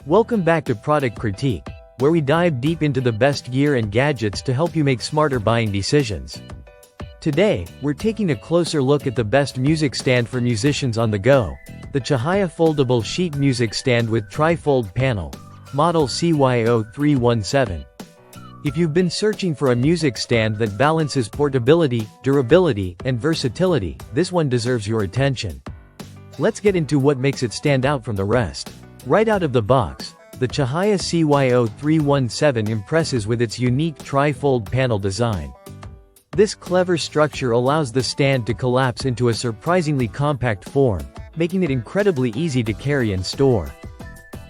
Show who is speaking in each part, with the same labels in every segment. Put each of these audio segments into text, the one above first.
Speaker 1: Welcome back to Product Critique, where we dive deep into the best gear and gadgets to help you make smarter buying decisions. Today, we're taking a closer look at the best music stand for musicians on the go, the CAHAYA Foldable Sheet Music Stand with Tri-Fold Panel, model CY0317. If you've been searching for a music stand that balances portability, durability, and versatility, this one deserves your attention. Let's get into what makes it stand out from the rest. Right out of the box, the CAHAYA CY0317 impresses with its unique tri-fold panel design. This clever structure allows the stand to collapse into a surprisingly compact form, making it incredibly easy to carry and store.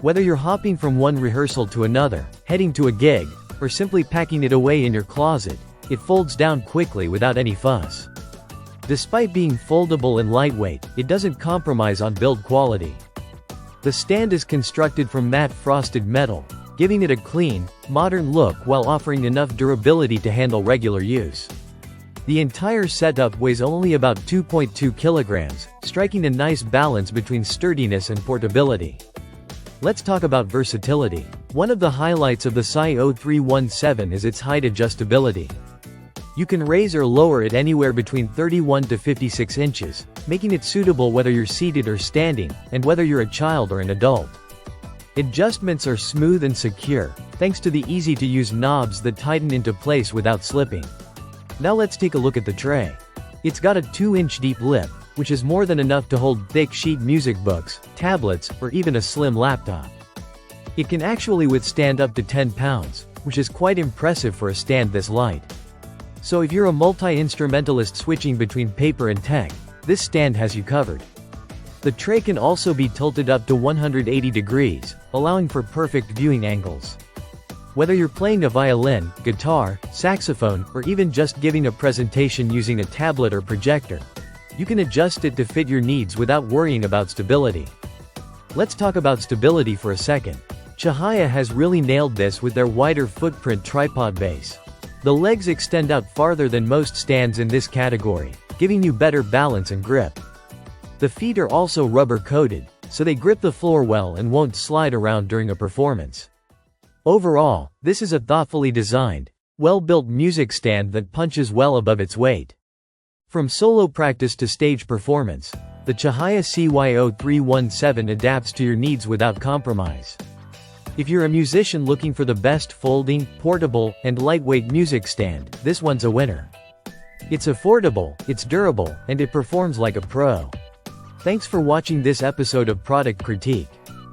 Speaker 1: Whether you're hopping from one rehearsal to another, heading to a gig, or simply packing it away in your closet, it folds down quickly without any fuss. Despite being foldable and lightweight, it doesn't compromise on build quality. The stand is constructed from matte frosted metal, giving it a clean, modern look while offering enough durability to handle regular use. The entire setup weighs only about 2.2 kilograms, striking a nice balance between sturdiness and portability. Let's talk about versatility. One of the highlights of the CY0317 is its height adjustability. You can raise or lower it anywhere between 31 to 56 inches, making it suitable whether you're seated or standing, and whether you're a child or an adult. Adjustments are smooth and secure, thanks to the easy-to-use knobs that tighten into place without slipping. Now let's take a look at the tray. It's got a 2-inch deep lip, which is more than enough to hold thick sheet music books, tablets, or even a slim laptop. It can actually withstand up to 10 pounds, which is quite impressive for a stand this light. So if you're a multi-instrumentalist switching between paper and tech, this stand has you covered. The tray can also be tilted up to 180 degrees, allowing for perfect viewing angles. Whether you're playing a violin, guitar, saxophone, or even just giving a presentation using a tablet or projector, you can adjust it to fit your needs without worrying about stability. Let's talk about stability for a second. CAHAYA has really nailed this with their wider footprint tripod base. The legs extend out farther than most stands in this category, giving you better balance and grip. The feet are also rubber-coated, so they grip the floor well and won't slide around during a performance. Overall, this is a thoughtfully designed, well-built music stand that punches well above its weight. From solo practice to stage performance, the CAHAYA CY0317 adapts to your needs without compromise. If you're a musician looking for the best folding, portable, and lightweight music stand, this one's a winner. It's affordable, it's durable, and it performs like a pro. Thanks for watching this episode of Product Critique.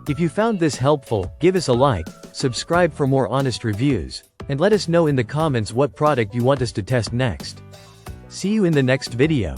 Speaker 1: If you found this helpful, give us a like, subscribe for more honest reviews, and let us know in the comments what product you want us to test next. See you in the next video.